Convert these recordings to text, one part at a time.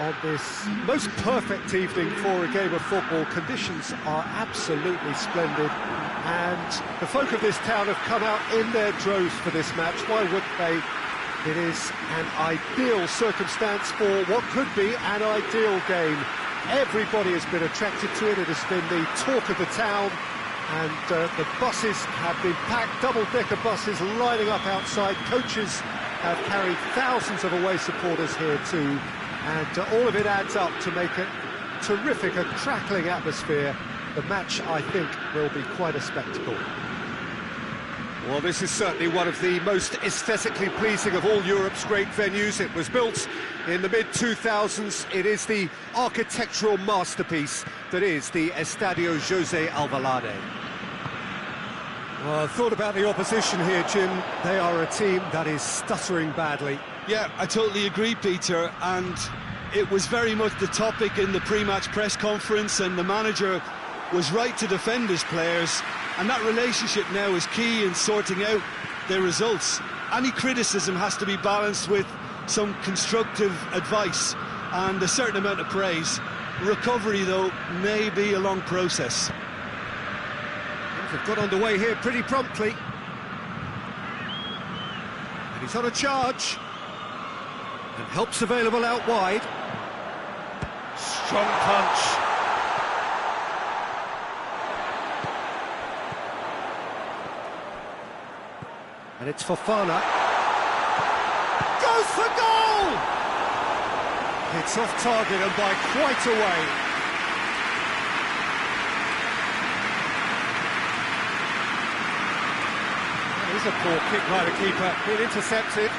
on this most perfect evening for a game of football. Conditions are absolutely splendid, and the folk of this town have come out in their droves for this match. Why wouldn't they? It is an ideal circumstance for what could be an ideal game. Everybody has been attracted to it. It has been the talk of the town, and the buses have been packed, double-decker buses lining up outside. Coaches have carried thousands of away supporters here too, and all of it adds up to make it terrific, a crackling atmosphere. The match, I think, will be quite a spectacle. Well, this is certainly one of the most aesthetically pleasing of all Europe's great venues. It was built in the mid-2000s. It is the architectural masterpiece that is the Estadio José Alvalade. Well, thought about the opposition here, Jim. They are a team that is stuttering badly. Yeah, I totally agree, Peter, and it was very much the topic in the pre-match press conference, and the manager was right to defend his players, and that relationship now is key in sorting out their results. Any criticism has to be balanced with some constructive advice and a certain amount of praise. Recovery, though, may be a long process. They've got underway here pretty promptly. And he's on a charge. And help's available out wide. Strong punch. And it's Fofana. Goes for goal! It's off target and by quite a way. That is a poor kick by the keeper, been intercepted.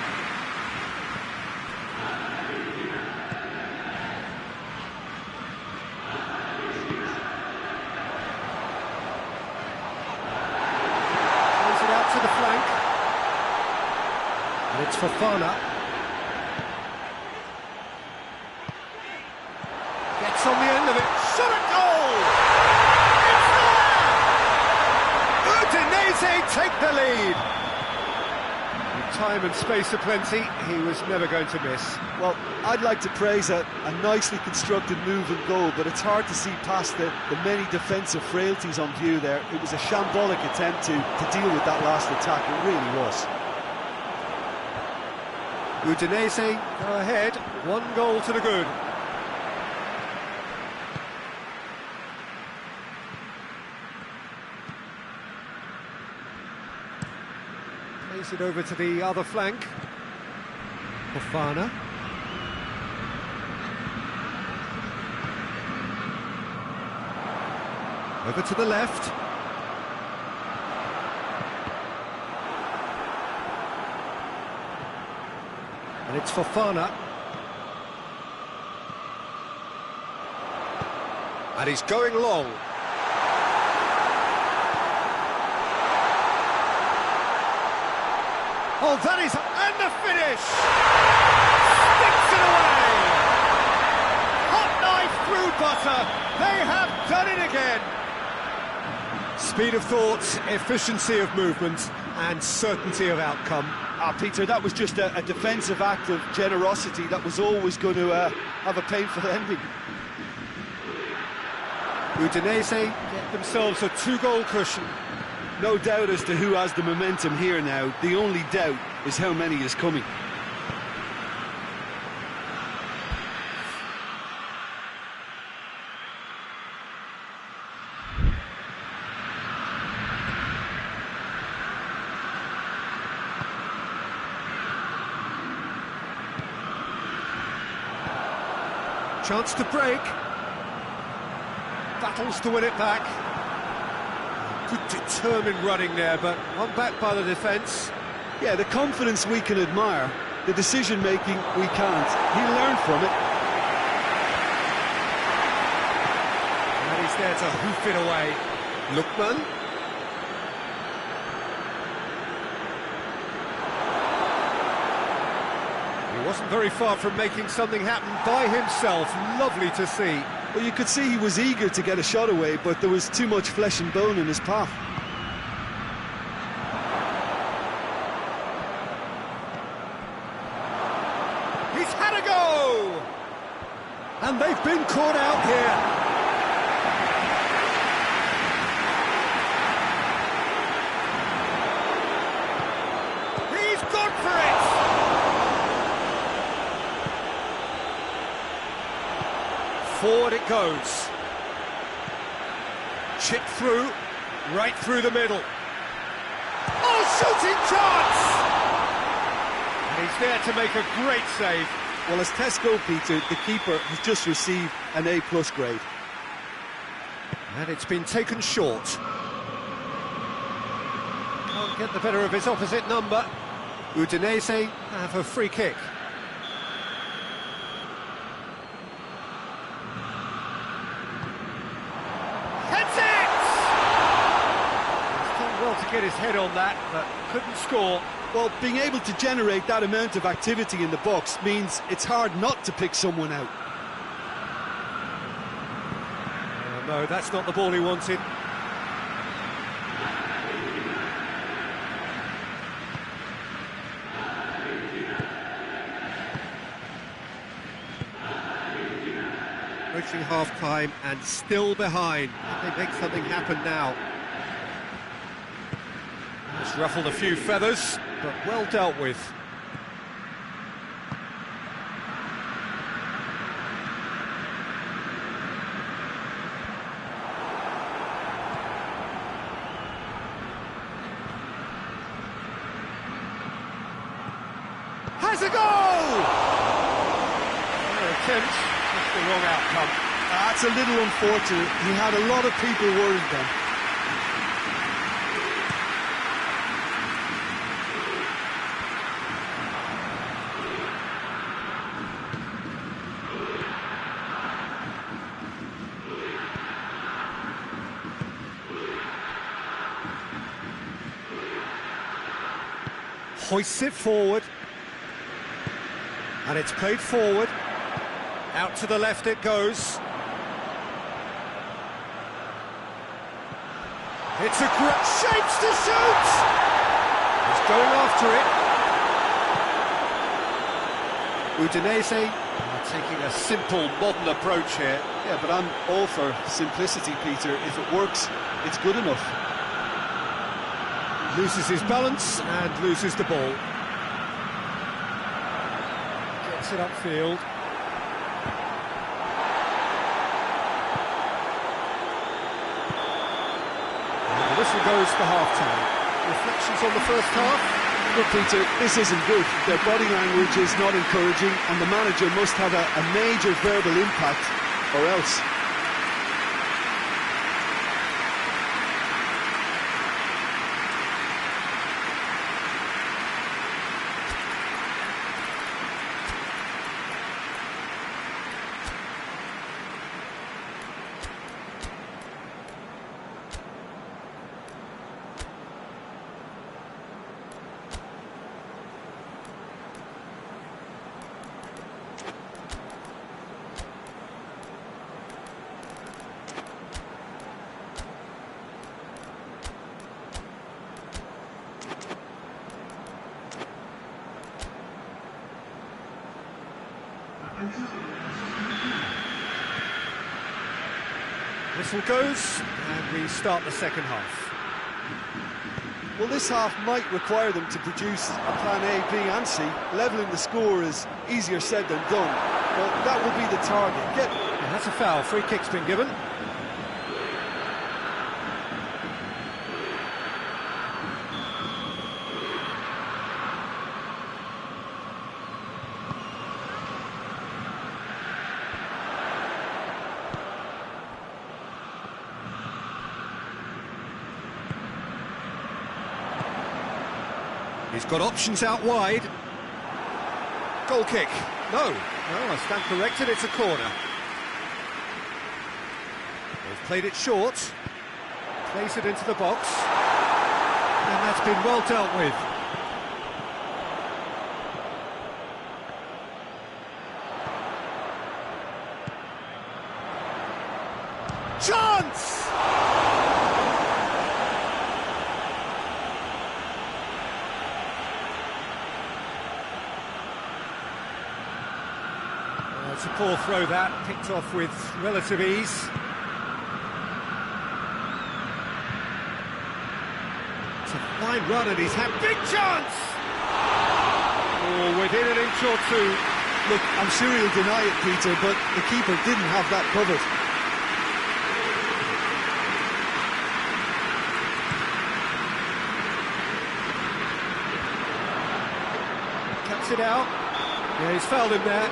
Throws it out to the flank. And it's Fofana. Gets on the end of it. Shot at goal! It's there! Udinese take the lead. With time and space aplenty, he was never going to miss. Well, I'd like to praise a nicely constructed move and goal, but it's hard to see past the many defensive frailties on view there. It was a shambolic attempt to deal with that last attack. It really was. Udinese go ahead, 1 goal to the good. Plays it over to the other flank. Fofana. Over to the left. And it's Fofana. And he's going long. Oh, that is... and the finish! Sticks it away! Hot knife through butter. They have done it again. Speed of thought, efficiency of movement, and certainty of outcome. Peter, that was just a defensive act of generosity that was always going to have a painful ending. Udinese get themselves a 2-goal cushion. No doubt as to who has the momentum here now. The only doubt is how many is coming. Chance to break. Battles to win it back. Good determined running there, but one back by the defence. Yeah, the confidence we can admire, the decision-making we can't. He learned from it. And he's there to hoof it away. Lookman. He wasn't very far from making something happen by himself. Lovely to see. Well, you could see he was eager to get a shot away, but there was too much flesh and bone in his path. He's had a go! And they've been caught out here. He's gone for it. Forward it goes. Chip through, right through the middle. Oh, shooting chance! And he's there to make a great save. Well, as tests go, Peter, the keeper has just received an A+ grade. And it's been taken short. Can't get the better of his opposite number. Udinese have a free kick. Heads it! He's done well to get his head on that, but couldn't score. Well, being able to generate that amount of activity in the box means it's hard not to pick someone out. No, that's not the ball he wanted. Approaching half-time and still behind. Can they make something happen now? It's ruffled a few feathers, but well dealt with. Has a goal! Their attempt, just the wrong outcome. That's a little unfortunate. He had a lot of people worried then. Hoists it forward. And it's played forward. Out to the left it goes. It's a great shapes to shoot! He's going after it. Udinese are taking a simple, modern approach here. Yeah, but I'm all for simplicity, Peter. If it works, it's good enough. Loses his balance and loses the ball. Gets it upfield. And the whistle goes for half-time. Reflections on the first half? Look, Peter, this isn't good. Their body language is not encouraging, and the manager must have a major verbal impact, or else. Whistle goes, and we start the second half. Well, this half might require them to produce a plan A, B and C. Levelling the score is easier said than done, but that will be the target. Yeah, that's a foul. Free kick's been given. He's got options out wide. Goal kick. No. No, I stand corrected. It's a corner. They've played it short. Plays it into the box. And that's been well dealt with. Chance! It's a poor throw that, picked off with relative ease. It's a fine run and he's had big chance! Oh, within an inch or two. Look, I'm sure he'll deny it, Peter, but the keeper didn't have that covered. Cuts it out. Yeah, he's fouled him there.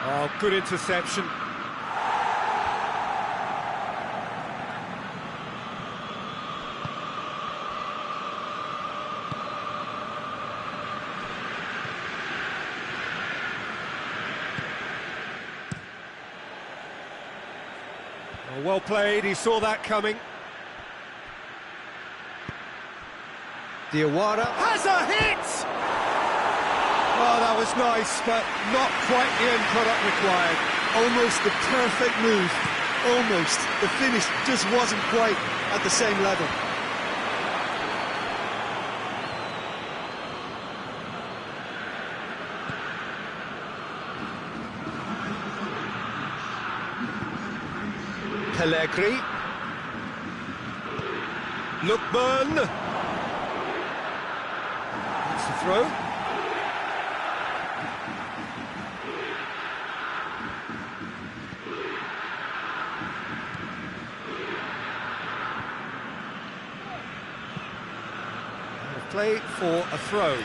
Oh, good interception. Oh, well played, he saw that coming. Diawara has a hit! Oh, that was nice, but not quite the end product required. Almost the perfect move. Almost. The finish just wasn't quite at the same level. Pellegrini. Lookman. That's the throw. Play for a throw.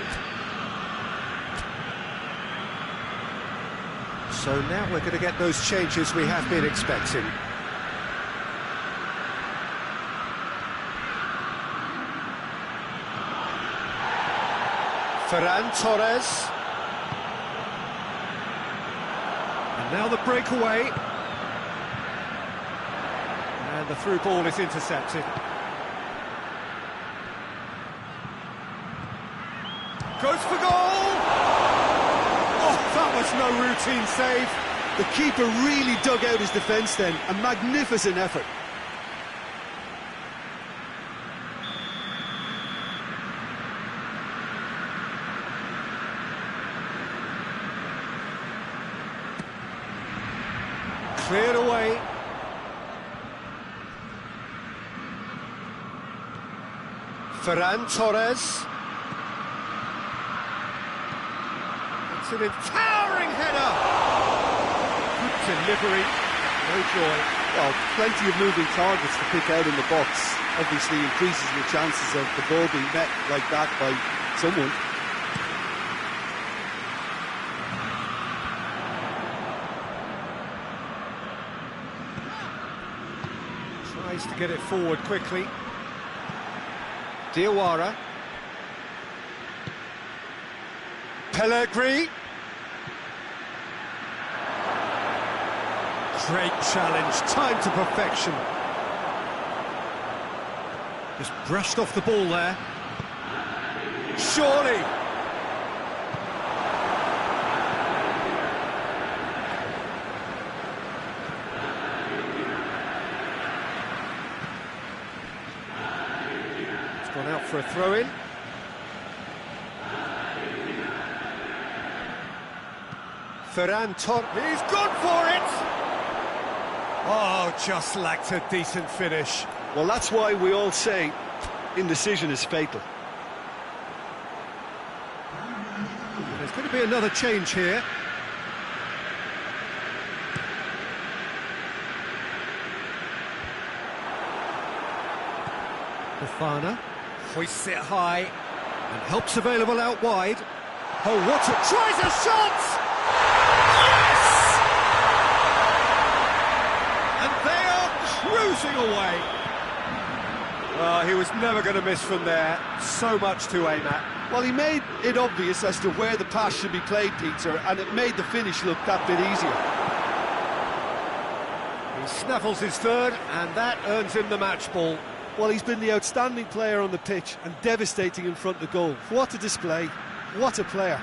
So now we're going to get those changes we have been expecting. Ferran Torres. And now the breakaway. And the through ball is intercepted. Goes for goal! Oh, that was no routine save. The keeper really dug out his defence then. A magnificent effort. Cleared away. Ferran Torres. It's an towering header. Good delivery. No joy. Well, plenty of moving targets to pick out in the box. Obviously increases the chances of the ball being met like that by someone. Tries to get it forward quickly. Diawara. Pellegrini. Great challenge, time to perfection. Just brushed off the ball there. Surely. It's gone out for a throw-in. Ferran Torres, he's gone for it! Oh, just lacked a decent finish. Well, that's why we all say indecision is fatal. There's going to be another change here. Bafana hoists it high and helps available out wide. Oh, what a... tries a shot! Cruising away. He was never going to miss from there. So much to aim at. Well, he made it obvious as to where the pass should be played, Peter, and it made the finish look that bit easier. He snaffles his third, and that earns him the match ball. Well, he's been the outstanding player on the pitch and devastating in front of goal. What a display. What a player.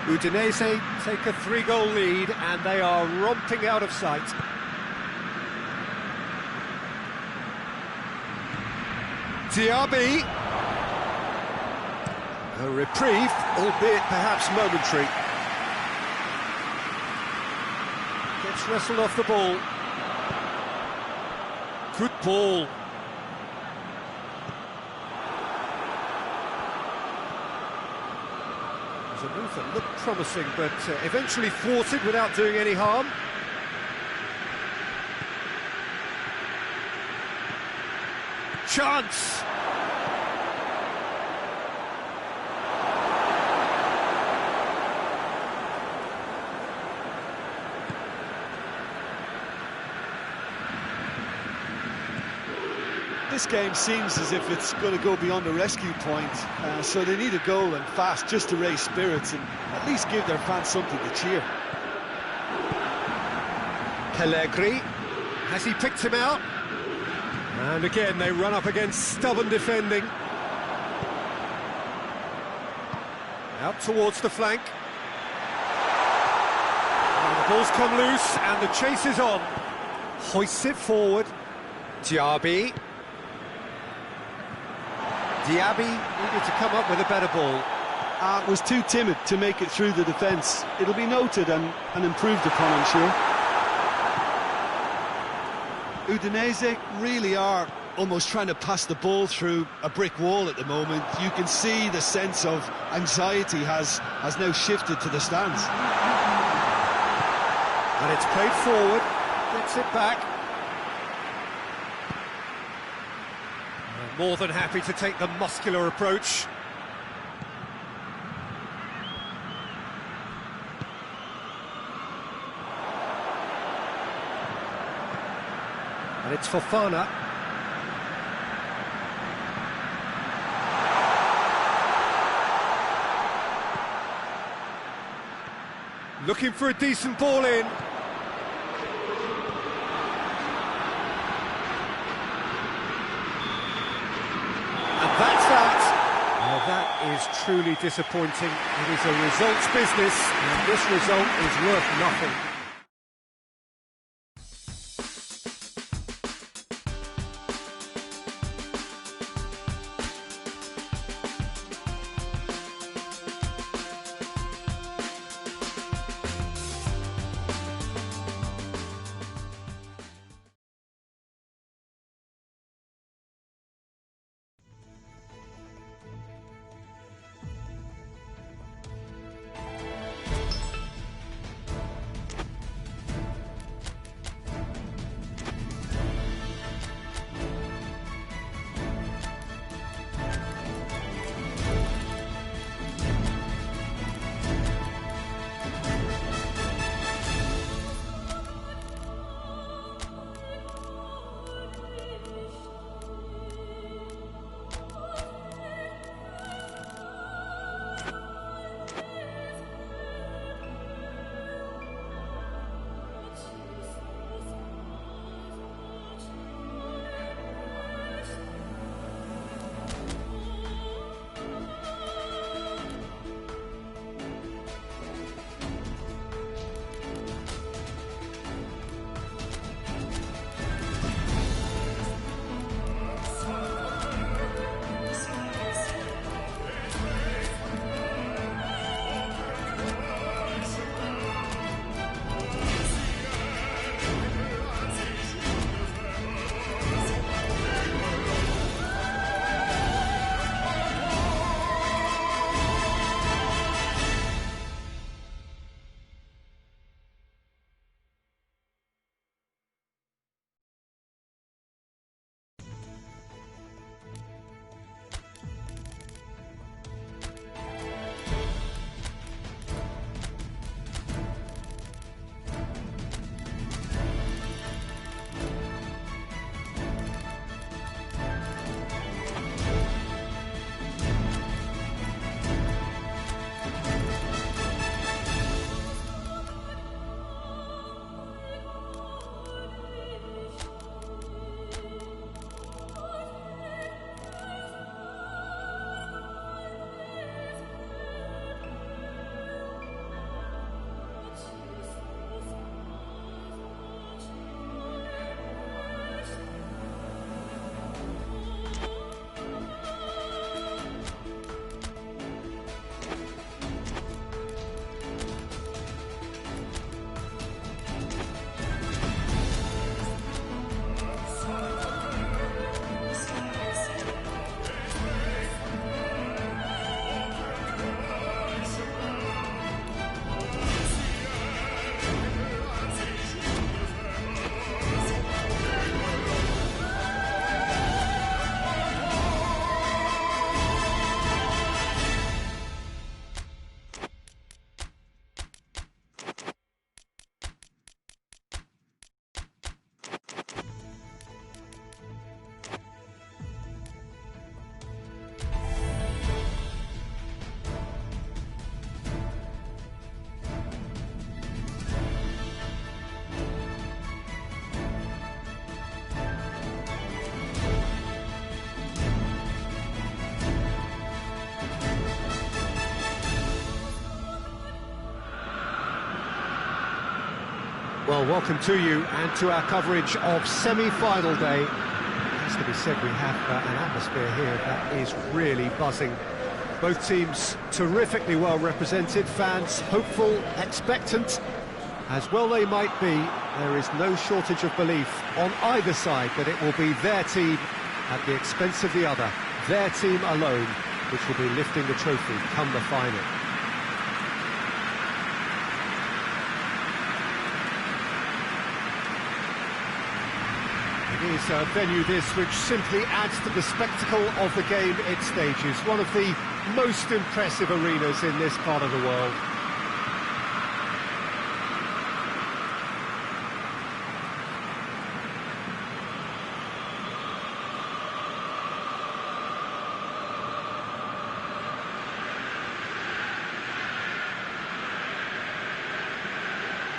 Udinese take a 3-goal lead and they are romping out of sight. Diaby. A reprieve, albeit perhaps momentary. Gets wrestled off the ball. Good ball. It was a move that looked promising, but eventually thwarted without doing any harm. Chance! This game seems as if it's going to go beyond the rescue point, so they need a goal and fast just to raise spirits and at least give their fans something to cheer. Pellegrini, has he picked him out? And again they run up against stubborn defending. Out towards the flank. And the ball's come loose and the chase is on. Hoists it forward. Diaby. Diaby needed to come up with a better ball. Was too timid to make it through the defence. It'll be noted and improved upon, I'm sure. Udinese really are almost trying to pass the ball through a brick wall at the moment. You can see the sense of anxiety has now shifted to the stands. And it's played forward, gets it back. More than happy to take the muscular approach. And it's Fofana. Looking for a decent ball in. That is truly disappointing. It is a results business, and this result is worth nothing. Well, welcome to you and to our coverage of semi-final day. It has to be said, we have an atmosphere here that is really buzzing. Both teams terrifically well represented, fans hopeful, expectant. As well they might be, there is no shortage of belief on either side that it will be their team at the expense of the other, their team alone, which will be lifting the trophy come the final. It is a venue this which simply adds to the spectacle of the game it stages. One of the most impressive arenas in this part of the world.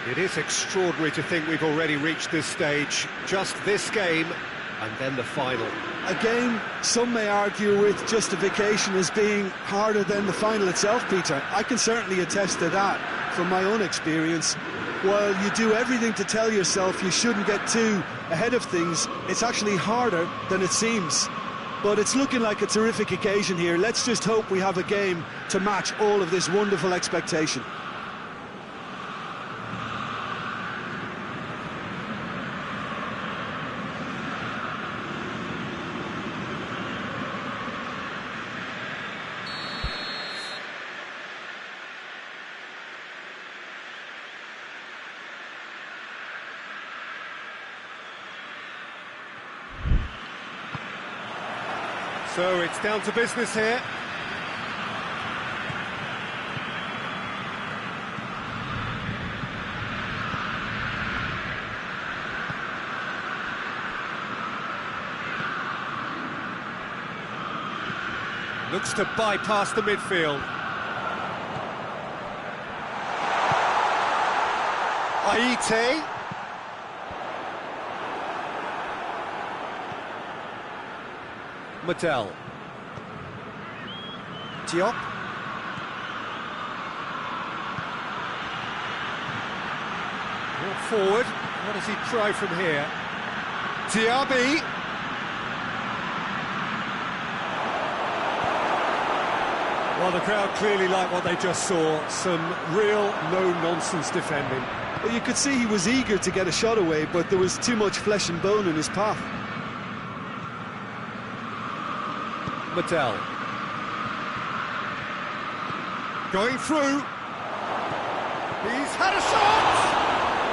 It is extraordinary to think we've already reached this stage. Just this game, and then the final. A game some may argue with justification as being harder than the final itself, Peter. I can certainly attest to that from my own experience. While you do everything to tell yourself you shouldn't get too ahead of things, it's actually harder than it seems. But it's looking like a terrific occasion here. Let's just hope we have a game to match all of this wonderful expectation. So it's down to business here. Looks to bypass the midfield. Aite. Mattel. Diop. Walk forward. What does he try from here? Diaby. Well, the crowd clearly like what they just saw. Some real no-nonsense defending. Well, you could see he was eager to get a shot away, but there was too much flesh and bone in his path. Mattel. Going through. He's had a shot!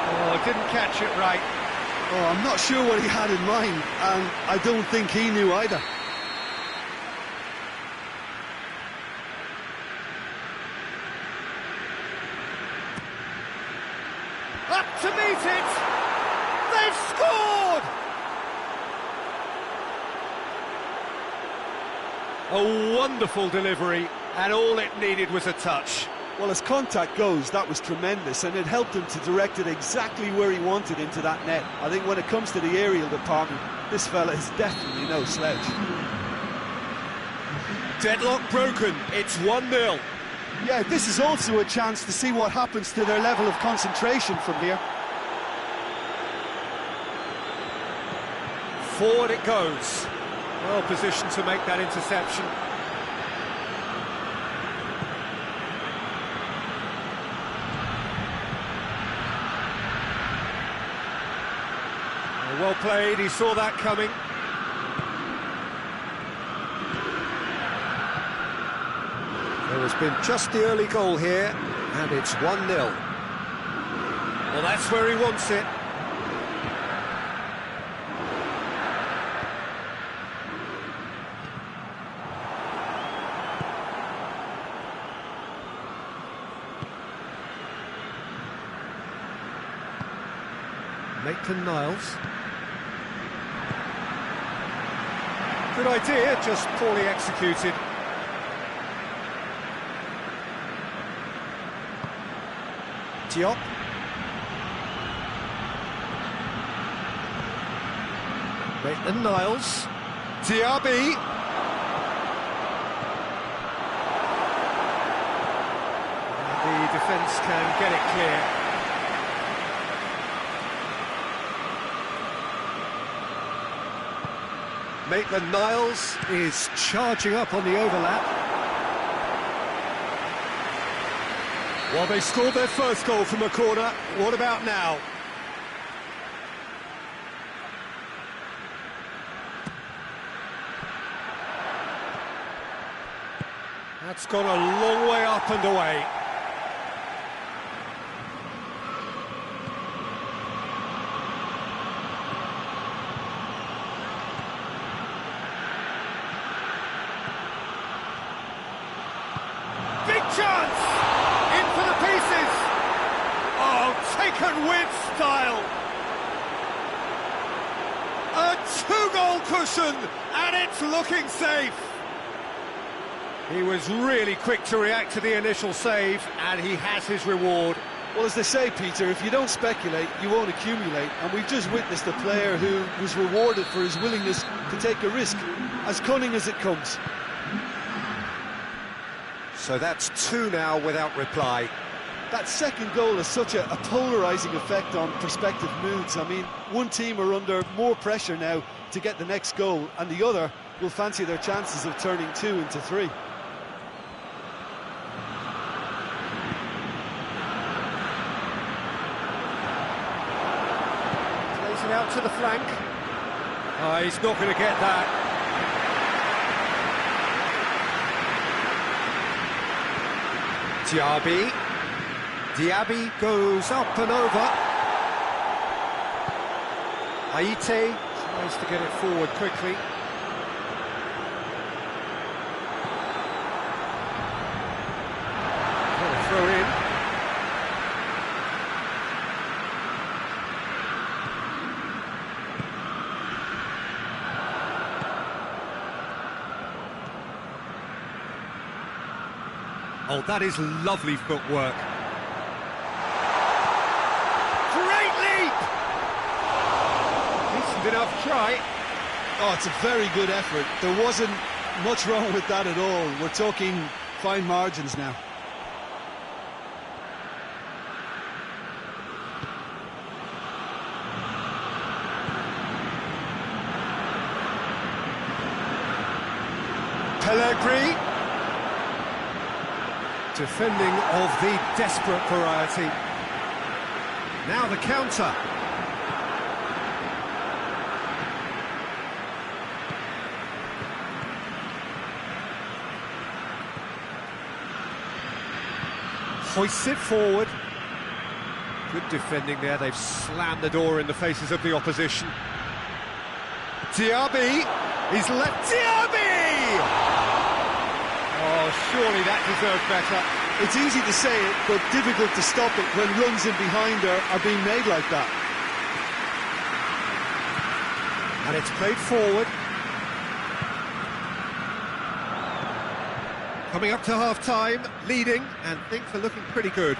Oh, didn't catch it right. Oh, I'm not sure what he had in mind, and I don't think he knew either. Up to meet it! They've scored! A wonderful delivery, and all it needed was a touch. Well, as contact goes, that was tremendous, and it helped him to direct it exactly where he wanted into that net. I think when it comes to the aerial department, this fella is definitely no slouch. Deadlock broken, it's 1-0. Yeah, this is also a chance to see what happens to their level of concentration from here. Forward it goes. Well positioned to make that interception. Well played, he saw that coming. There has been just the early goal here, and it's 1-0. Well, that's where he wants it. Maitland-Niles. Good idea, just poorly executed. Diop. Maitland-Niles. Diaby. The defence can get it clear. Maitland-Niles is charging up on the overlap. Well, they scored their first goal from a corner. What about now? That's gone a long way up and away. Big chance! In for the pieces! Oh, taken with style! A two-goal cushion, and it's looking safe! He was really quick to react to the initial save, and he has his reward. Well, as they say, Peter, if you don't speculate, you won't accumulate. And we've just witnessed a player who was rewarded for his willingness to take a risk, as cunning as it comes. So that's two now without reply. That second goal has such a polarising effect on prospective moods. I mean, one team are under more pressure now to get the next goal, and the other will fancy their chances of turning 2 into 3. Out to the flank. Oh, he's not going to get that. Diaby goes up and over. Haite tries to get it forward quickly. Throw in. Oh, that is lovely footwork. Great leap! Decent enough try. Oh, it's a very good effort. There wasn't much wrong with that at all. We're talking fine margins now. Pellegrini. Defending of the desperate variety. Now the counter. Hoists it forward. Good defending there. They've slammed the door in the faces of the opposition. Diaby. He's left. Diaby! Oh, surely that deserved better. It's easy to say it, but difficult to stop it when runs in behind are being made like that. And it's played forward. Coming up to half-time, leading, and things are looking pretty good.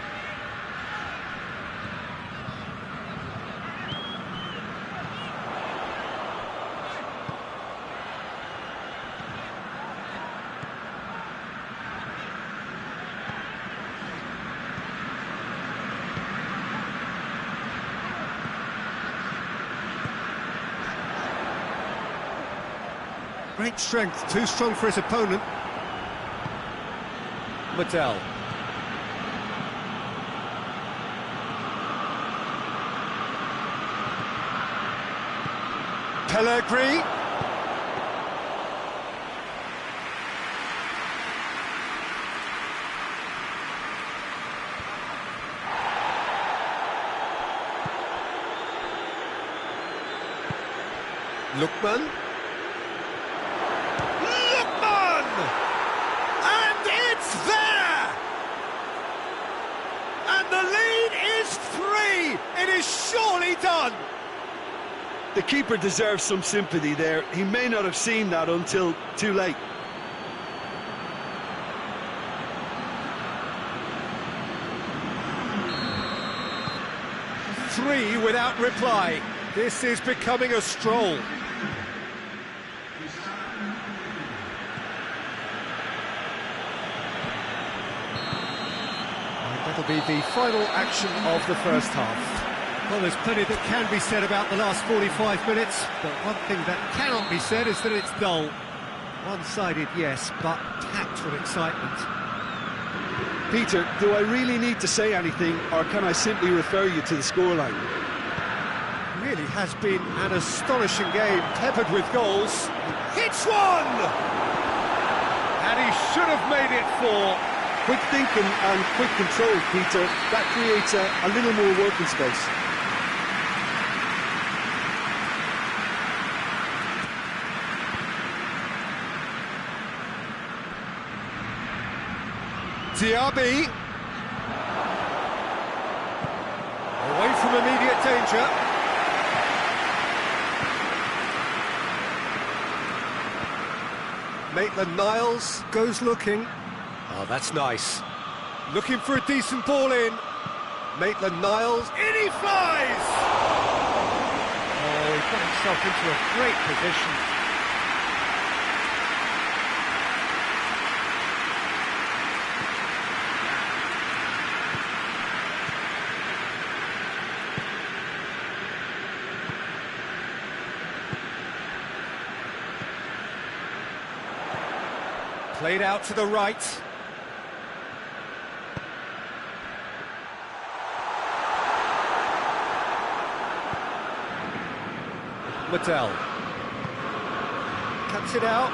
Great strength, too strong for his opponent. Mattel. Pellegrini. Lookman. And it's there! And the lead is 3! It is surely done! The keeper deserves some sympathy there. He may not have seen that until too late. Three without reply. This is becoming a stroll. That'll be the final action of the first half. Well, there's plenty that can be said about the last 45 minutes, but one thing that cannot be said is that it's dull. One-sided, yes, but packed with excitement. Peter, do I really need to say anything, or can I simply refer you to the scoreline? Really has been an astonishing game, peppered with goals. Hits one! And he should have made it four. Quick thinking and quick control, Peter. That creates a little more working space. Diaby. Away from immediate danger. Maitland-Niles goes looking. Oh, that's nice. Looking for a decent ball in. Maitland-Niles, in he flies! Oh, he got himself into a great position. Played out to the right. Liddell. Cuts it out.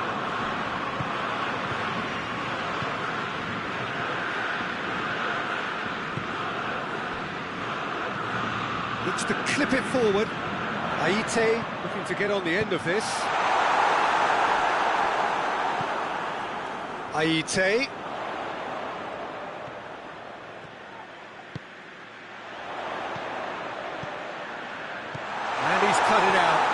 Looks to clip it forward. Aite looking to get on the end of this. Aite. And he's cut it out.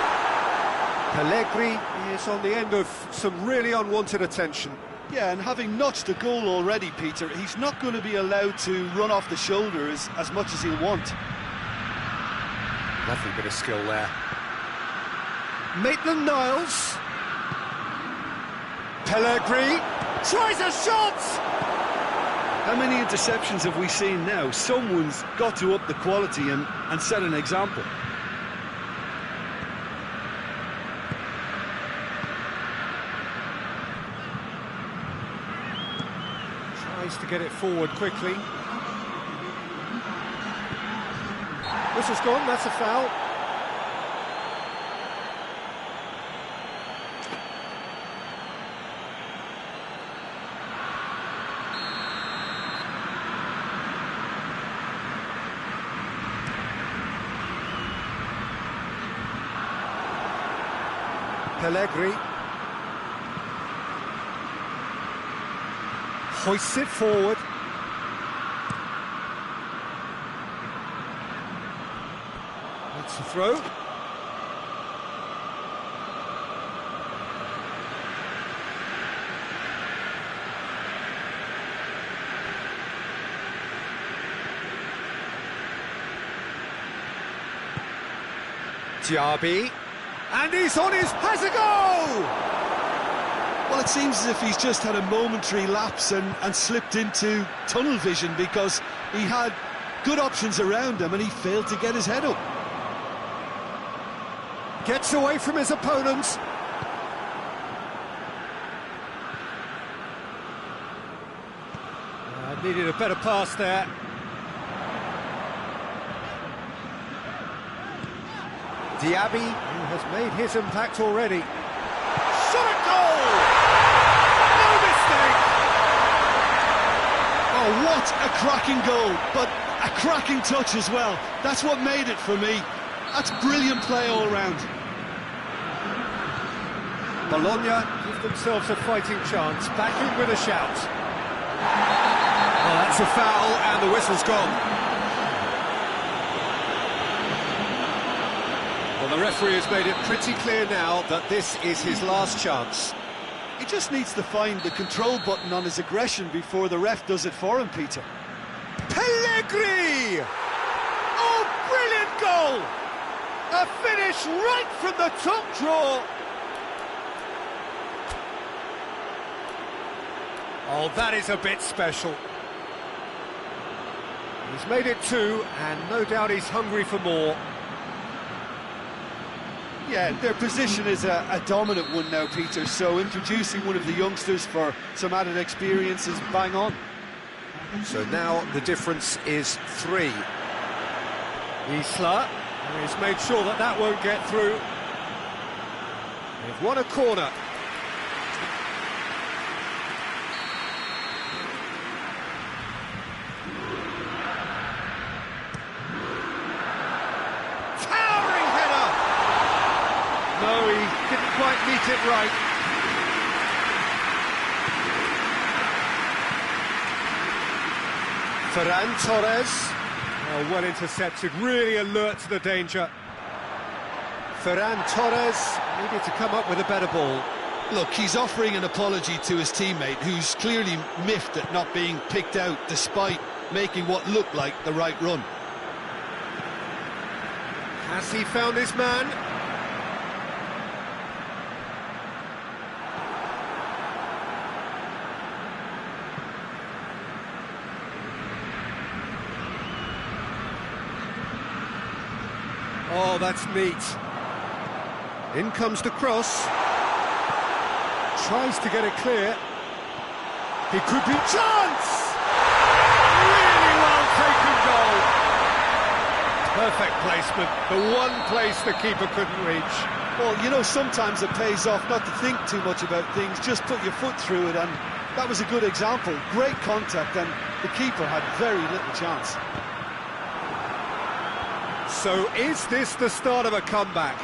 Pellegrini is on the end of some really unwanted attention. Yeah, and having notched a goal already, Peter, he's not going to be allowed to run off the shoulders as much as he'll want. Lovely bit of skill there. Maitland-Niles. Pellegrini tries a shot! How many interceptions have we seen now? Someone's got to up the quality and set an example. Tries to get it forward quickly. Whistle's gone, that's a foul. Pellegrini hoists it forward. That's the throw. Diaby. And he's on has a go! Well, it seems as if he's just had a momentary lapse and slipped into tunnel vision, because he had good options around him and he failed to get his head up. Gets away from his opponents. Needed a better pass there. Diaby, who has made his impact already. Shot at goal! No mistake! Oh, what a cracking goal, but a cracking touch as well. That's what made it for me. That's brilliant play all round. Bologna give themselves a fighting chance. Back in with a shout. Well, that's a foul, and the whistle's gone. Well, the referee has made it pretty clear now that this is his last chance. He just needs to find the control button on his aggression before the ref does it for him, Peter. Pellegrini! Oh, brilliant goal! A finish right from the top draw. Oh, that is a bit special. He's made it 2, and no doubt he's hungry for more. Yeah, their position is a dominant one now, Peter, so introducing one of the youngsters for some added experience is bang on. So now the difference is 3. Isla, he's made sure that that won't get through. They've won a corner. Towering header! No, he didn't quite meet it right. Ferran Torres. Oh, well intercepted, really alert to the danger. Ferran Torres needed to come up with a better ball. Look, he's offering an apology to his teammate, who's clearly miffed at not being picked out despite making what looked like the right run. Has he found his man? Oh, that's neat. In comes the cross. Tries to get it clear. He could be chance! Really well taken goal. Perfect placement. The one place the keeper couldn't reach. Well, you know, sometimes it pays off not to think too much about things, just put your foot through it, and that was a good example. Great contact, and the keeper had very little chance. So is this the start of a comeback?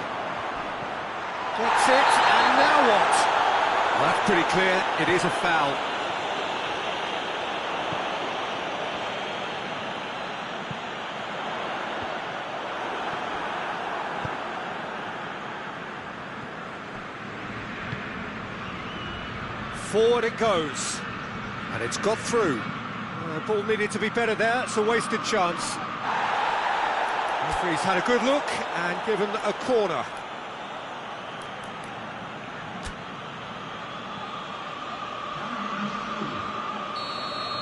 Gets it, and now what? Well, that's pretty clear, it is a foul. Forward it goes, and it's got through. The ball needed to be better there, it's a wasted chance. Referee's had a good look and given a corner.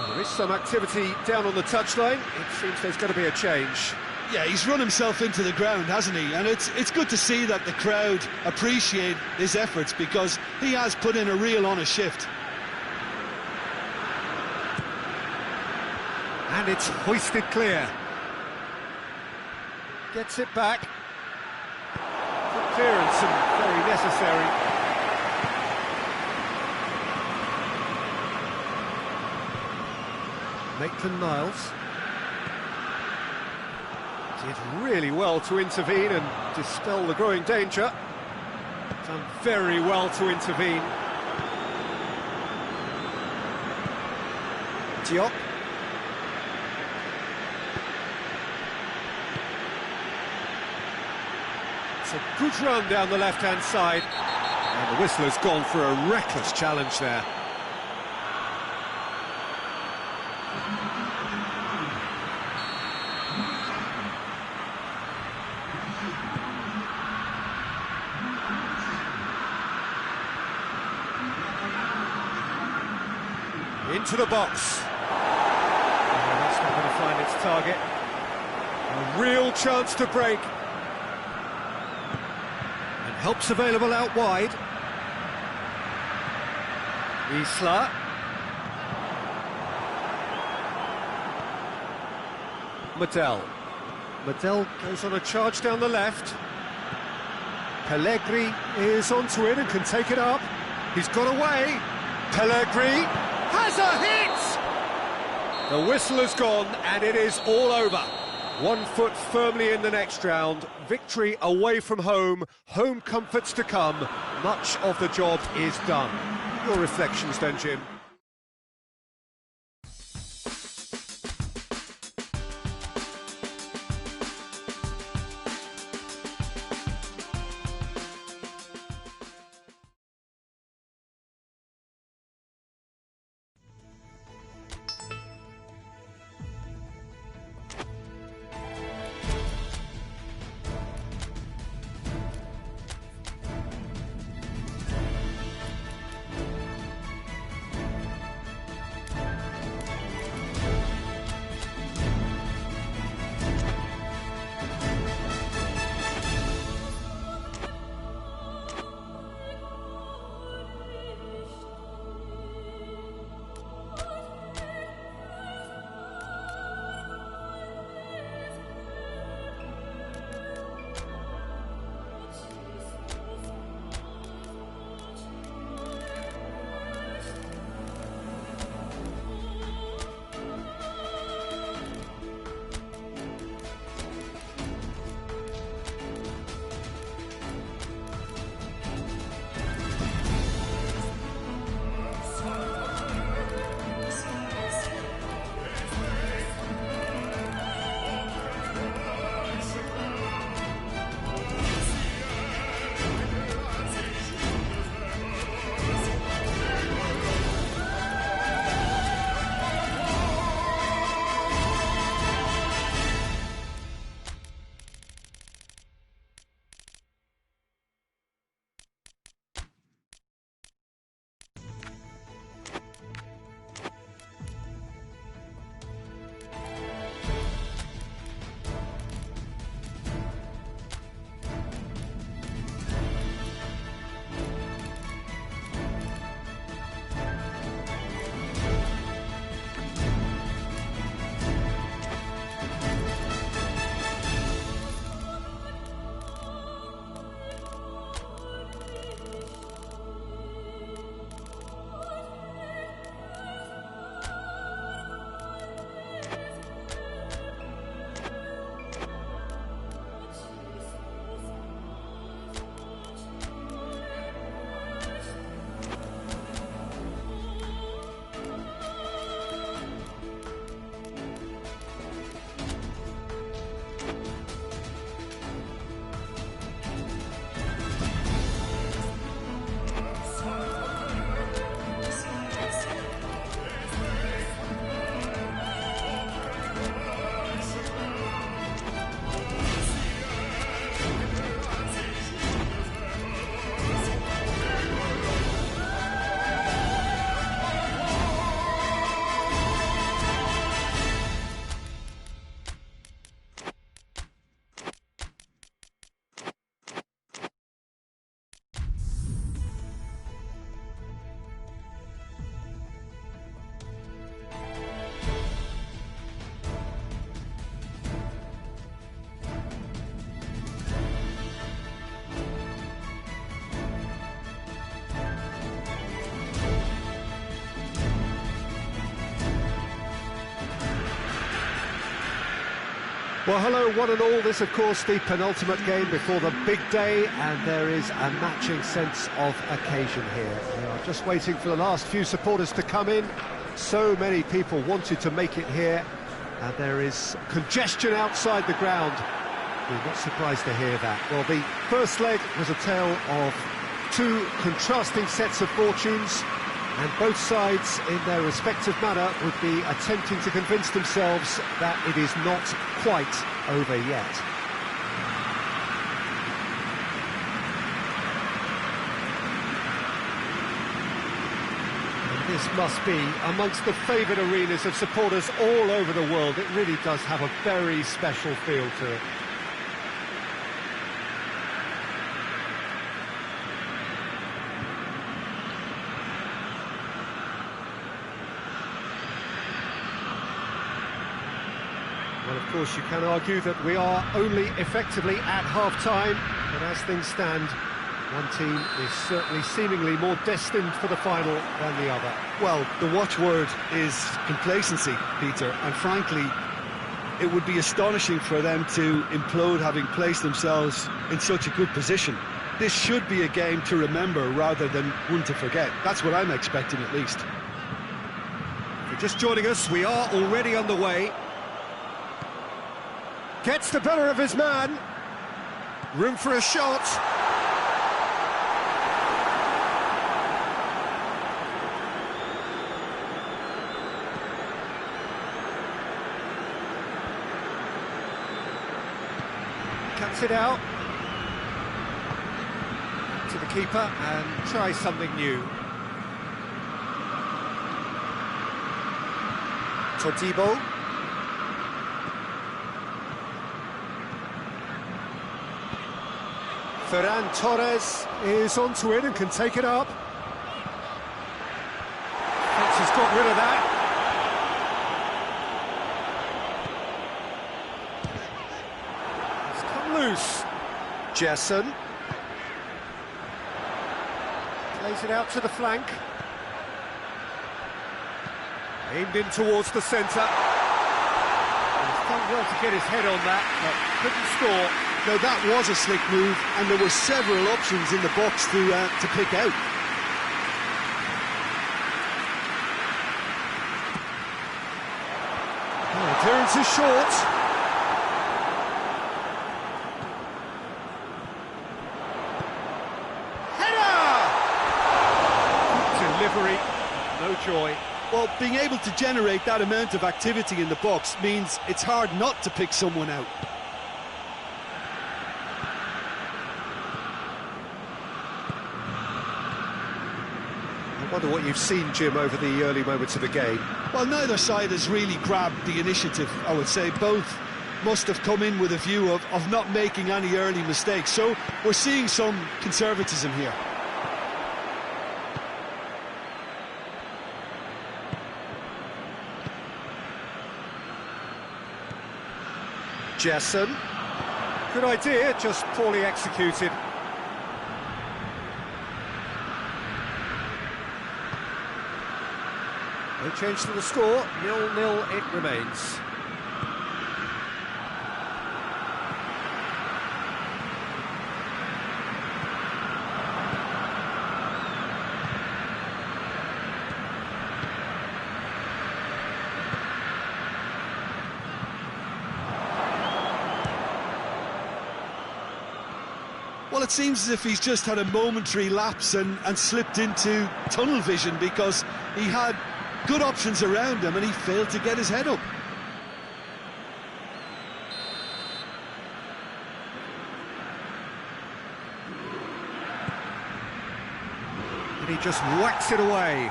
There is some activity down on the touchline. It seems there's going to be a change. Yeah, he's run himself into the ground, hasn't he? And it's good to see that the crowd appreciate his efforts, because he has put in a real honest shift. And it's hoisted clear. Gets it back. Good clearance and very necessary. Maitland-Niles did really well to intervene and dispel the growing danger. Done very well to intervene. Diop. It's a good run down the left-hand side. And the whistler's gone for a reckless challenge there. Into the box. Oh, that's not going to find its target. A real chance to break. And help's available out wide. Isla. Medel goes on a charge down the left. Pellegrini is onto it and can take it up. He's got away. Pellegrini has a hit! The whistle has gone and it is all over. 1 foot firmly in the next round. Victory away from home. Home comforts to come. Much of the job is done. Your reflections then, Jim? Well, hello, one and all. This, of course, the penultimate game before the big day, and there is a matching sense of occasion here. We are just waiting for the last few supporters to come in. So many people wanted to make it here, and there is congestion outside the ground. We're not surprised to hear that. Well, the first leg was a tale of two contrasting sets of fortunes, and both sides, in their respective manner, would be attempting to convince themselves that it is not quite over yet. And this must be amongst the favoured arenas of supporters all over the world. It really does have a very special feel to it. Well, of course, you can argue that we are only effectively at half-time, but as things stand, one team is certainly seemingly more destined for the final than the other. Well, the watchword is complacency, Peter, and frankly, it would be astonishing for them to implode having placed themselves in such a good position. This should be a game to remember rather than one to forget. That's what I'm expecting, at least. If you're just joining us, we are already underway. Gets the better of his man. Room for a shot. Cuts it out. To the keeper and tries something new. Todibo. Ferran Torres is onto it and can take it up. Thinks he's got rid of that. It's come loose. Jesson. Plays it out to the flank. Aimed in towards the centre. He's done well to get his head on that, but couldn't score. Now, that was a slick move, and there were several options in the box to pick out. Oh, clearance is short. Header! Delivery, no joy. Well, being able to generate that amount of activity in the box means it's hard not to pick someone out. I wonder what you've seen, Jim, over the early moments of the game. Well, neither side has really grabbed the initiative, I would say. Both must have come in with a view of not making any early mistakes. So we're seeing some conservatism here. Jesson. Good idea, just poorly executed. No change to the score, 0-0 it remains. Well, it seems as if he's just had a momentary lapse and slipped into tunnel vision, because he had good options around him and he failed to get his head up. And he just whacks it away.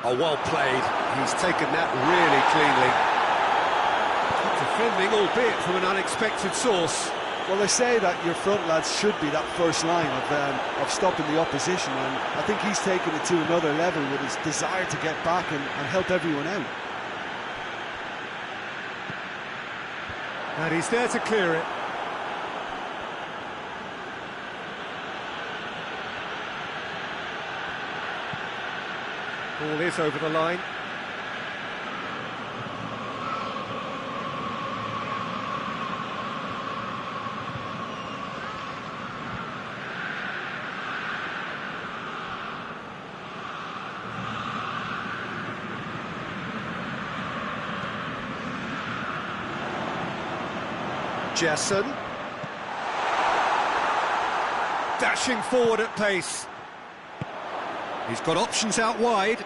Oh, well played. He's taken that really cleanly. Defending, albeit from an unexpected source. Well, they say that your front lads should be that first line of stopping the opposition, and I think he's taken it to another level with his desire to get back and help everyone out. And he's there to clear it. Ball is over the line. Jason. Dashing forward at pace. He's got options out wide.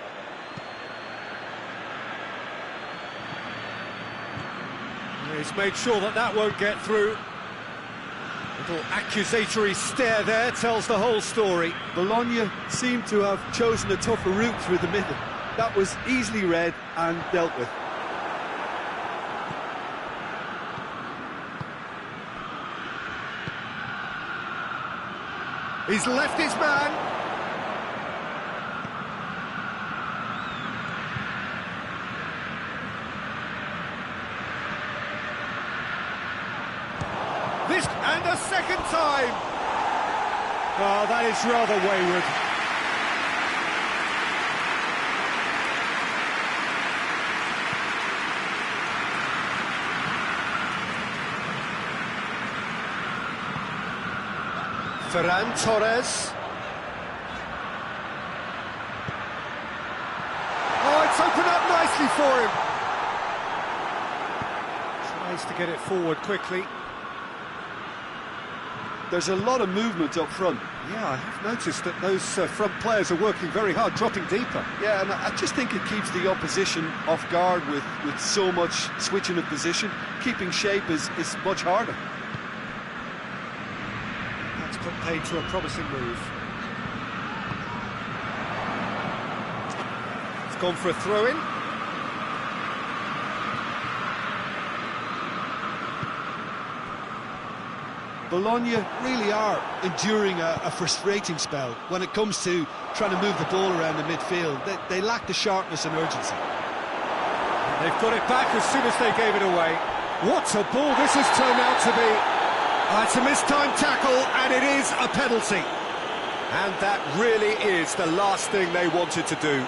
He's made sure that that won't get through. Little accusatory stare there tells the whole story. Bologna seemed to have chosen a tougher route through the middle. That was easily read and dealt with. He's left his man. This, and a second time. Oh, that is rather wayward. Ferran Torres. Oh, it's opened up nicely for him. Tries to get it forward quickly. There's a lot of movement up front. Yeah, I have noticed that those front players are working very hard, dropping deeper. Yeah, and I just think it keeps the opposition off guard with so much switching of position. Keeping shape is much harder. That's put paid to a promising move. It's gone for a throw-in. Bologna really are enduring a frustrating spell when it comes to trying to move the ball around the midfield. They lack the sharpness and urgency. They've got it back as soon as they gave it away. What a ball this has turned out to be. It's a mistimed tackle, and it is a penalty. And that really is the last thing they wanted to do.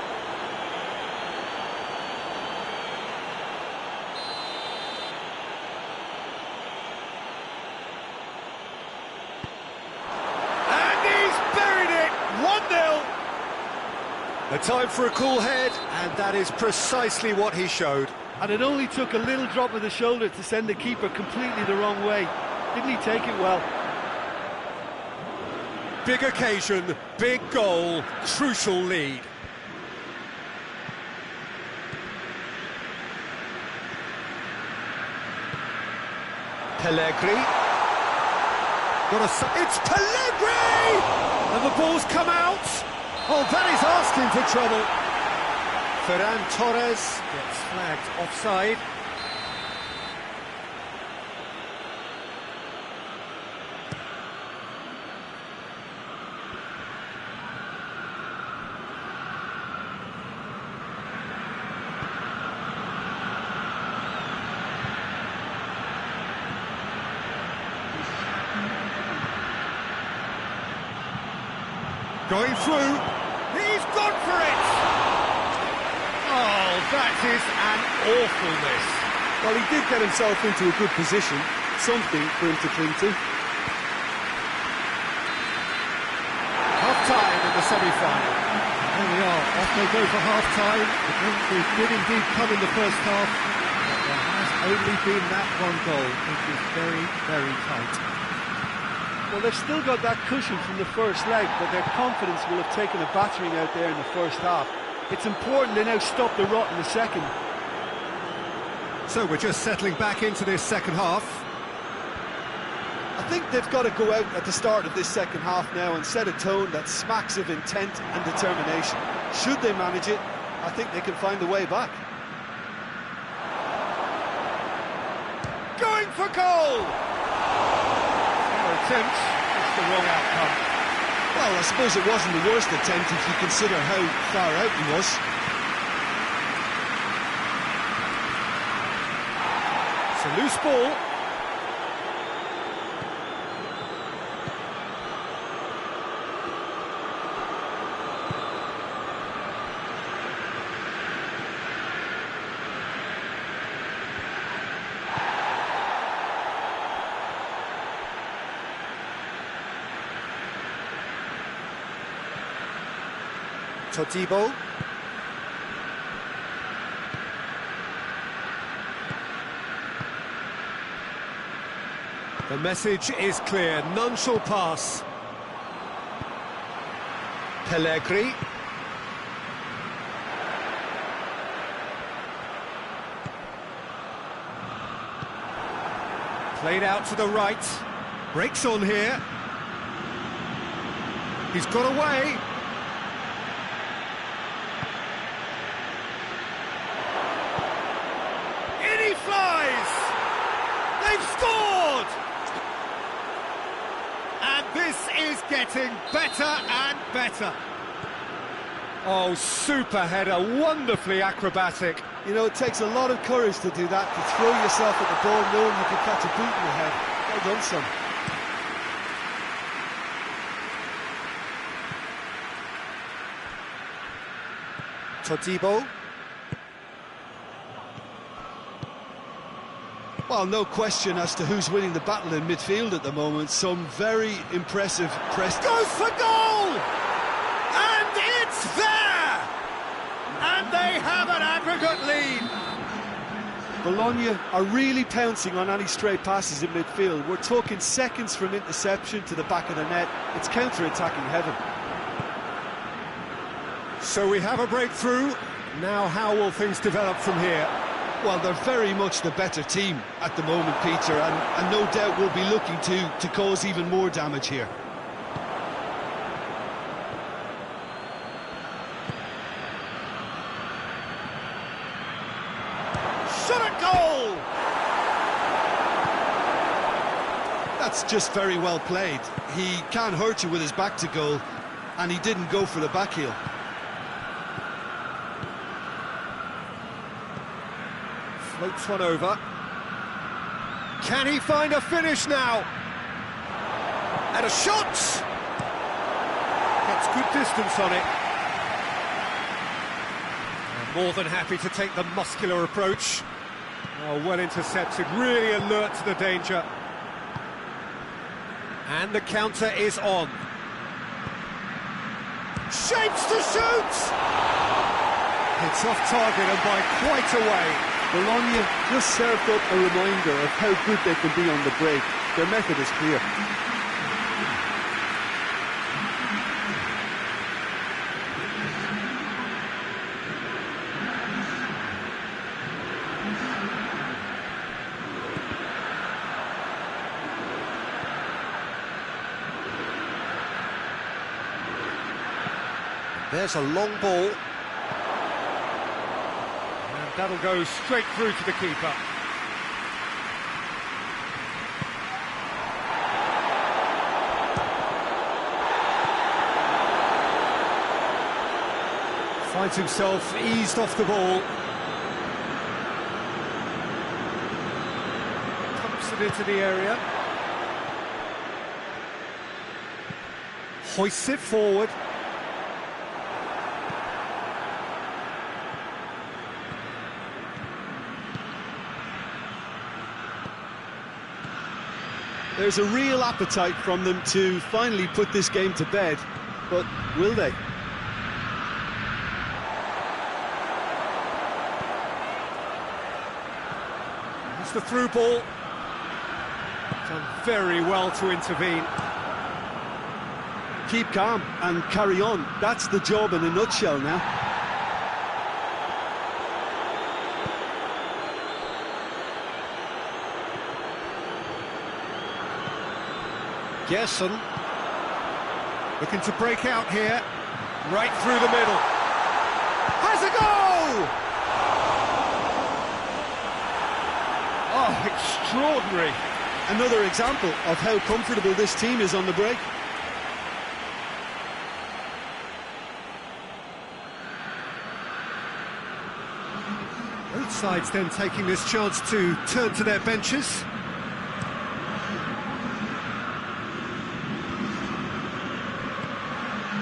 A time for a cool head, and that is precisely what he showed. And it only took a little drop of the shoulder to send the keeper completely the wrong way. Didn't he take it well? Big occasion, big goal, crucial lead. Pellegrini. It's Pellegrini! And the ball's come out. Oh, that is asking for trouble. Ferran Torres gets flagged offside. Going through. He's gone for it! Oh, that is an awful miss. Well, he did get himself into a good position, something for him to cling to. Half-time in the semi-final. There we are, off they go for half-time. The victory did indeed come in the first half, but there has only been that one goal, which is very, very tight. Well, they've still got that cushion from the first leg, but their confidence will have taken a battering out there in the first half. It's important they now stop the rot in the second. So we're just settling back into this second half. I think they've got to go out at the start of this second half now and set a tone that smacks of intent and determination. Should they manage it, I think they can find a way back. Going for goal! Attempt, it's the wrong outcome. Well, I suppose it wasn't the worst attempt if you consider how far out he was. It's a loose ball. Todibo. The message is clear, none shall pass. Pellegrini. Played out to the right. Breaks on here. He's got away. In he flies! They've scored! And this is getting better and better. Oh, super header, wonderfully acrobatic. You know, it takes a lot of courage to do that, to throw yourself at the ball knowing you can catch a boot in the head. Well done, son. Todibo. Well, no question as to who's winning the battle in midfield at the moment. Some very impressive press. Goes for goal! And it's there! And they have an aggregate lead. Bologna are really pouncing on any stray passes in midfield. We're talking seconds from interception to the back of the net. It's counter-attacking heaven. So we have a breakthrough. Now how will things develop from here? Well, they're very much the better team at the moment, Peter, and no doubt will be looking to cause even more damage here. Shot at goal! That's just very well played. He can't hurt you with his back to goal, and he didn't go for the back heel. Floats one over. Can he find a finish now? And a shot! Gets good distance on it. And more than happy to take the muscular approach. Oh, well intercepted, really alert to the danger. And the counter is on. Shapes to shoot! It's off target and by quite a way. Bologna just served up a reminder of how good they can be on the break. Their method is clear. There's a long ball. That'll go straight through to the keeper. Finds himself eased off the ball. Pumps it into the area. Hoists it forward. There's a real appetite from them to finally put this game to bed, but will they? It's the through ball. Done very well to intervene. Keep calm and carry on. That's the job in a nutshell now. Gerson looking to break out here, right through the middle. Has a goal! Oh, extraordinary. Another example of how comfortable this team is on the break. Both sides then taking this chance to turn to their benches.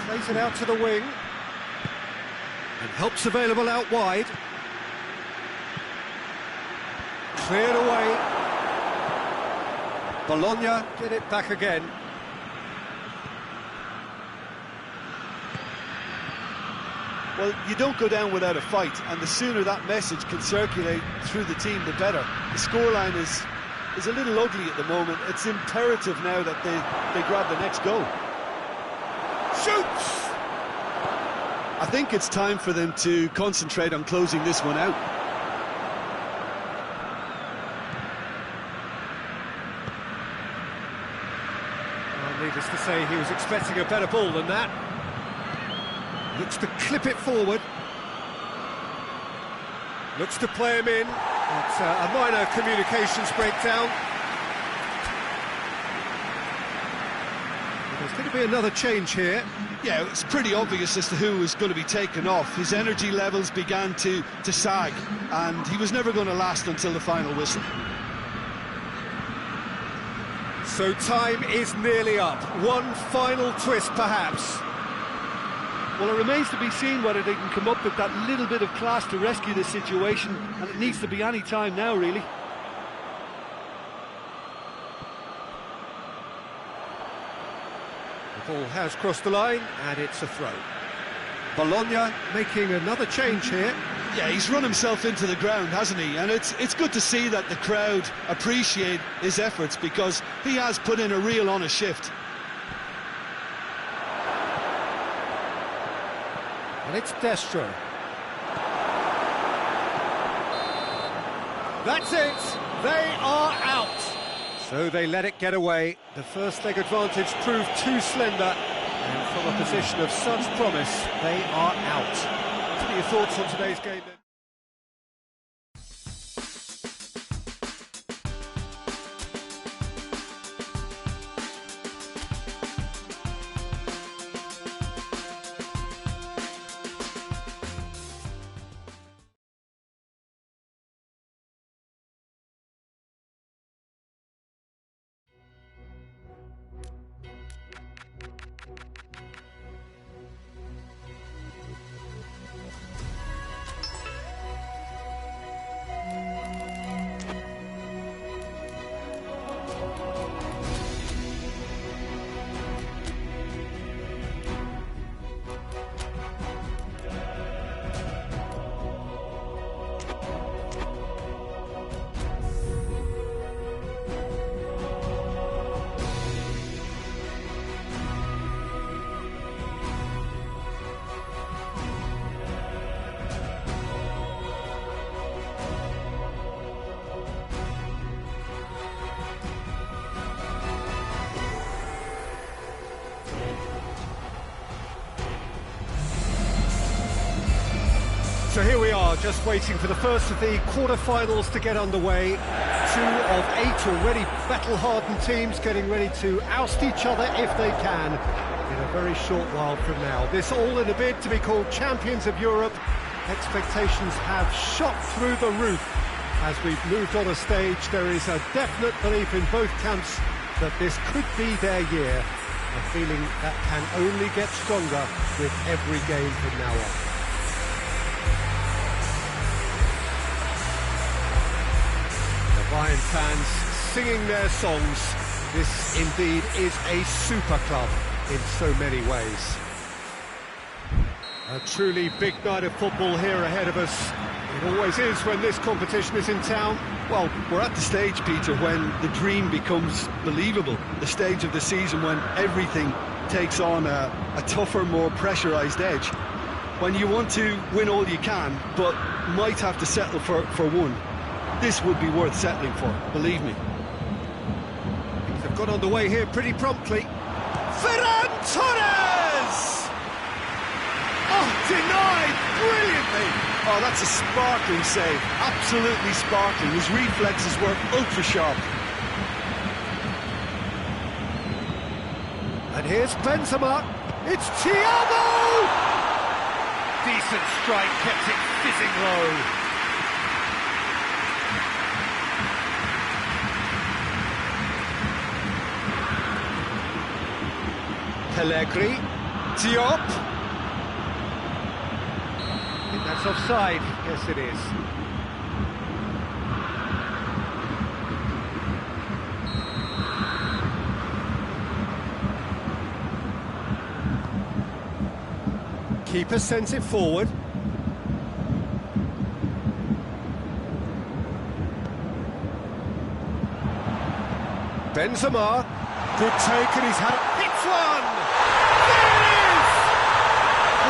Plays it out to the wing. And help's available out wide. Cleared away. Bologna get it back again. Well, you don't go down without a fight, and the sooner that message can circulate through the team, the better. The scoreline is a little ugly at the moment. It's imperative now that they grab the next goal. Shoots! I think it's time for them to concentrate on closing this one out. Well, needless to say, he was expecting a better ball than that. Looks to clip it forward. Looks to play him in. It's a minor communications breakdown. There's going to be another change here. Yeah, it's pretty obvious as to who was going to be taken off. His energy levels began to sag, and he was never going to last until the final whistle. So time is nearly up. One final twist, perhaps. Well, it remains to be seen whether they can come up with that little bit of class to rescue this situation, and it needs to be any time now, really. The ball has crossed the line, and it's a throw. Bologna making another change here. Yeah, he's run himself into the ground, hasn't he? And it's good to see that the crowd appreciate his efforts, because he has put in a real honest shift. And it's Destro. That's it! They are out! So they let it get away. The first leg advantage proved too slender, and from a position of such promise, they are out. What are your thoughts on today's game then? So here we are, just waiting for the first of the quarter-finals to get underway. 2 of 8 already battle-hardened teams getting ready to oust each other if they can in a very short while from now. This all in a bid to be called Champions of Europe. Expectations have shot through the roof. As we've moved on a stage, there is a definite belief in both camps that this could be their year. A feeling that can only get stronger with every game from now on. Bayern fans singing their songs. This indeed is a super club in so many ways. A truly big night of football here ahead of us. It always is when this competition is in town. Well, we're at the stage, Peter, when the dream becomes believable. The stage of the season when everything takes on a tougher, more pressurised edge. When you want to win all you can, but might have to settle for one. This would be worth settling for, believe me. Things have got underway here pretty promptly. Ferran Torres! Oh, denied brilliantly! Oh, that's a sparkling save, absolutely sparkling. His reflexes were ultra-sharp. And here's Benzema. It's Thiago! Decent strike, kept it fizzing low. Pellegrini, Diop. I think that's offside. Yes, it is. Keeper sends it forward. Benzema, good take, and he's had it. Hits one! There it is!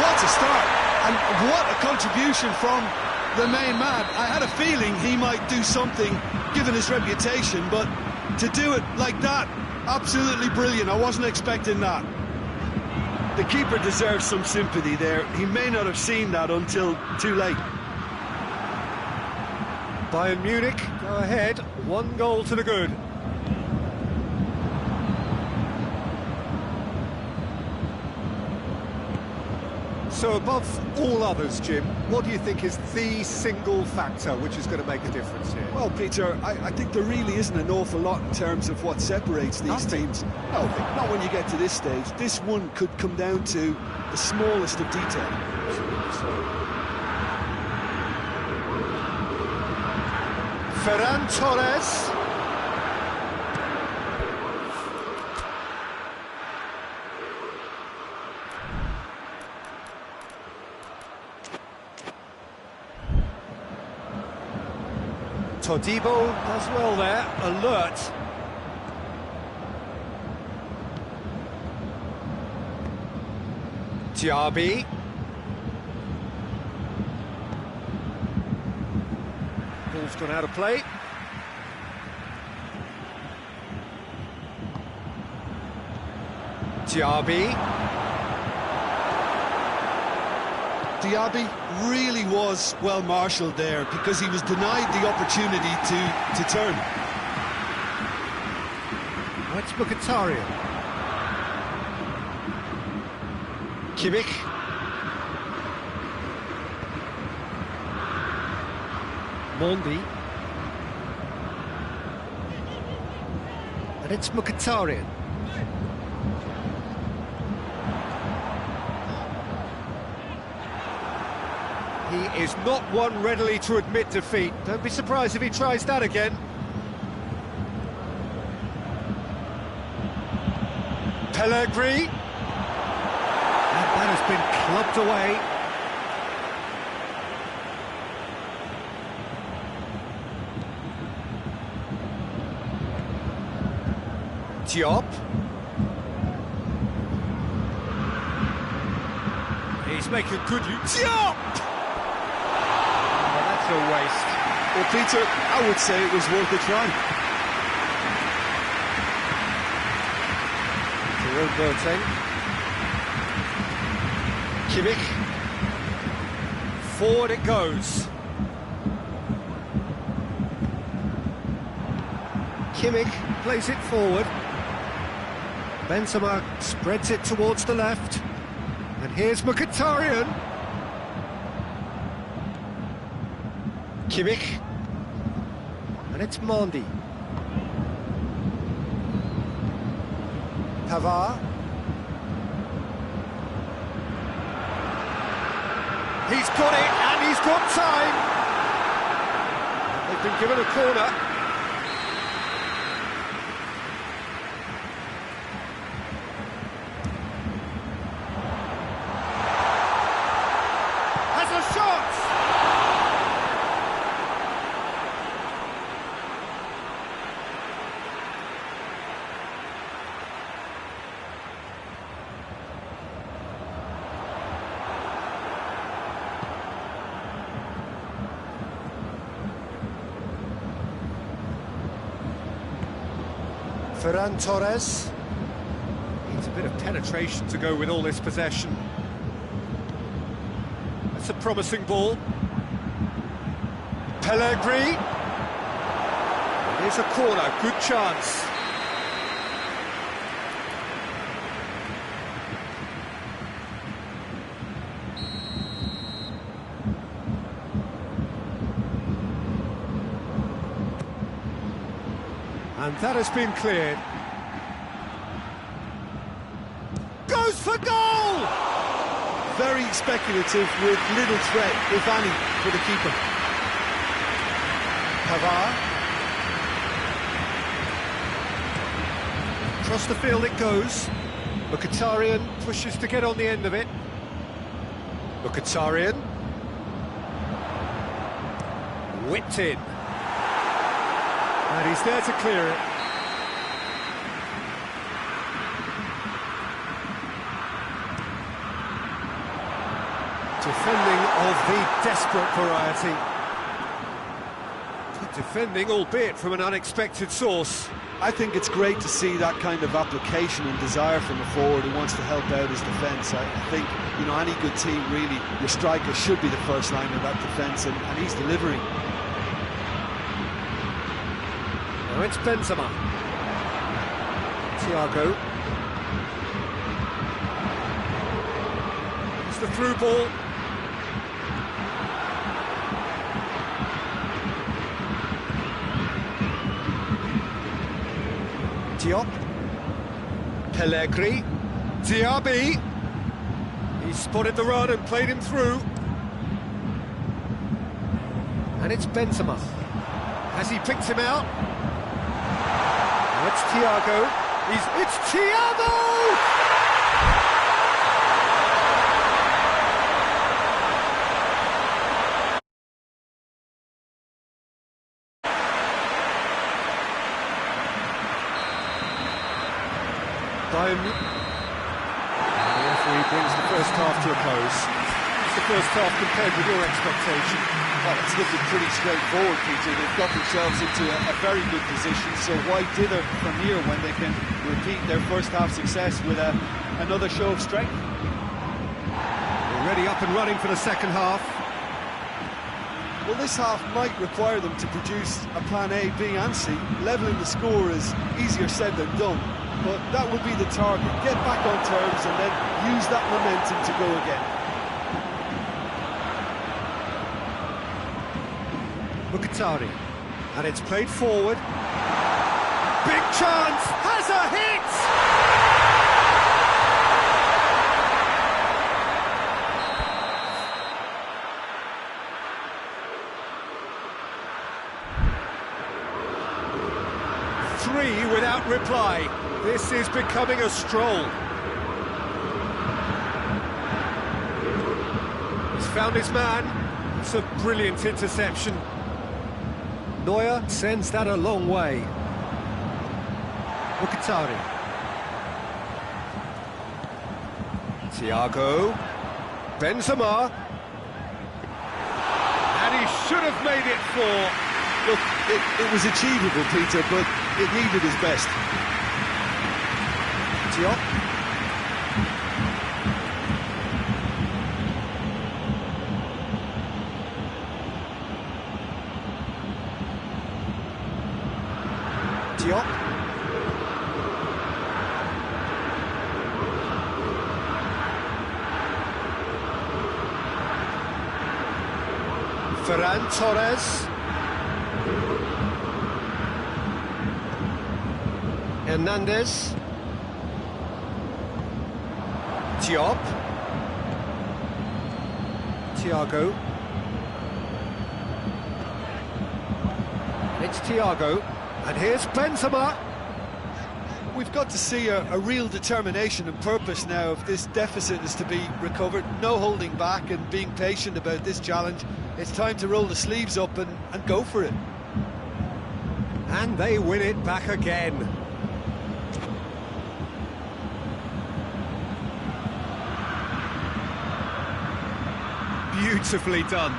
What a start, and what a contribution from the main man. I had a feeling he might do something, given his reputation, but to do it like that, absolutely brilliant. I wasn't expecting that. The keeper deserves some sympathy there. He may not have seen that until too late. Bayern Munich go ahead, 1 goal to the good. So above all others, Jim, what do you think is the single factor which is going to make a difference here? Well, Peter, I think there really isn't an awful lot in terms of what separates these teams. No, not when you get to this stage. This one could come down to the smallest of detail. Ferran Torres. Todibo does well there, alert. Diaby. Ball's gone out of play. Diaby really was well marshalled there because he was denied the opportunity to turn. That's Mkhitaryan. Kimmich. Mondi. And it's Mkhitaryan. He is not one readily to admit defeat. Don't be surprised if he tries that again. Pellegrini. And that has been clubbed away. Diop. He's making good use. Diop! A waste. Well, Peter, I would say it was worth a try. Jerome Boateng. Kimmich. Forward it goes. Kimmich plays it forward. Benzema spreads it towards the left. And here's Mkhitaryan. Kimmich, and it's Mondi. Pavard. He's got it, and he's got time. They've been given a corner. Has a shot! Ferran Torres needs a bit of penetration to go with all this possession. That's a promising ball. Pellegrini. Here's a corner, good chance. And that has been cleared. Goes for goal! Very speculative with little threat, if any, for the keeper. Pavard. Across the field it goes. Mkhitaryan pushes to get on the end of it. Mkhitaryan. Whipped in. And he's there to clear it. Defending of the desperate variety. Good defending, albeit from an unexpected source. I think it's great to see that kind of application and desire from a forward who wants to help out his defence. I think, you know, any good team, really, your striker should be the first line of that defence, and he's delivering. Now it's Benzema. Thiago. It's the through ball. Diop. Pellegrini. Diaby. He spotted the run and played him through. And it's Benzema. Has he picked him out? Now it's Thiago. It's Thiago! The referee brings the first half to a close. It's the first half compared with your expectation. Well, it's looking pretty straightforward, Peter. They've got themselves into a very good position, so why dither from here when they can repeat their first half success with another show of strength? Already up and running for the second half. Well, this half might require them to produce a plan A, B and C. Levelling the score is easier said than done, but that would be the target. Get back on terms and then use that momentum to go again. Mkhitaryan, and it's played forward. Big chance, has a hit! Three without reply. This is becoming a stroll. He's found his man. It's a brilliant interception. Neuer sends that a long way. Mkhitaryan. Thiago. Benzema. And he should have made it four. Look, it was achievable, Peter, but it needed his best. Diop. Diop. Ferran Torres. Hernandez. Diop. Thiago. It's Thiago. And here's Benzema. We've got to see a real determination and purpose now if this deficit is to be recovered. No holding back and being patient about this challenge. It's time to roll the sleeves up and go for it. And they win it back again. Beautifully done.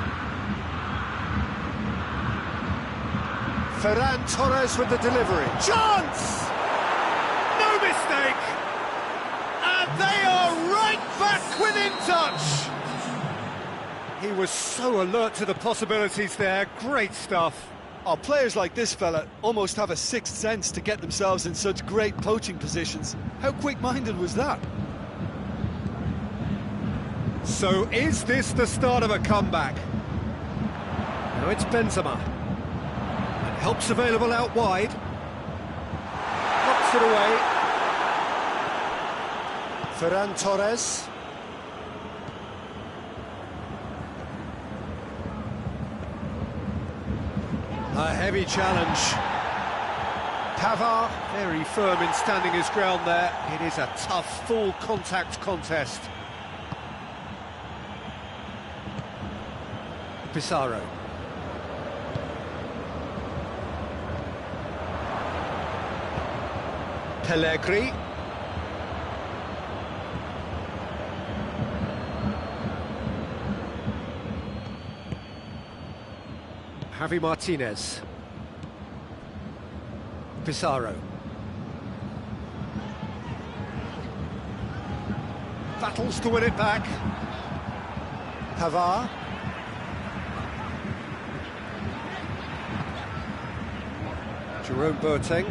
Ferran Torres with the delivery. Chance! No mistake! And they are right back within touch! He was so alert to the possibilities there. Great stuff. Oh, players like this fella almost have a sixth sense to get themselves in such great poaching positions. How quick-minded was that? So is this the start of a comeback? Now it's Benzema. And help's available out wide. Knocks it away. Ferran Torres. A heavy challenge. Pavard, very firm in standing his ground there. It is a tough, full contact contest. Pizarro. Pellegrini. Javi Martinez. Pizarro. Battles to win it back. Pavard. Jerome Boateng.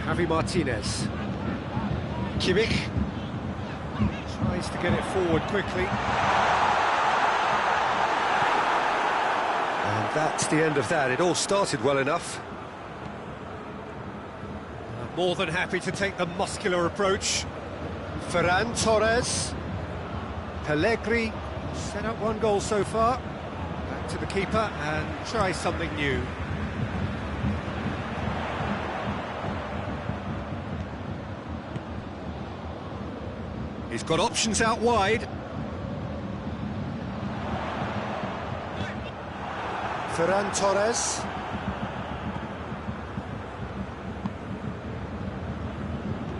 Javi Martinez. Kimmich. Tries to get it forward quickly. And that's the end of that. It all started well enough. More than happy to take the muscular approach. Ferran Torres. Pellegrini. Set up one goal so far. Back to the keeper and try something new. He's got options out wide. Ferran Torres.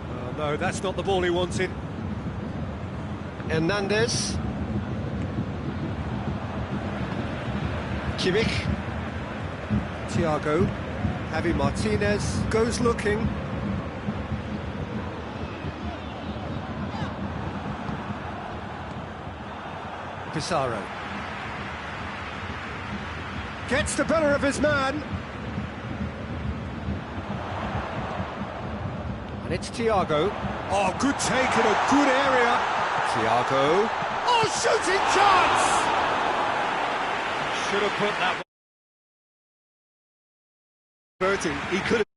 Oh, no, that's not the ball he wanted. Hernandez. Kimmich. Thiago. Javi Martinez goes looking. Pizarro. Gets the better of his man. And it's Thiago. Oh, good take in a good area. Thiago. Oh, shooting chance! Should have put that one. He could have.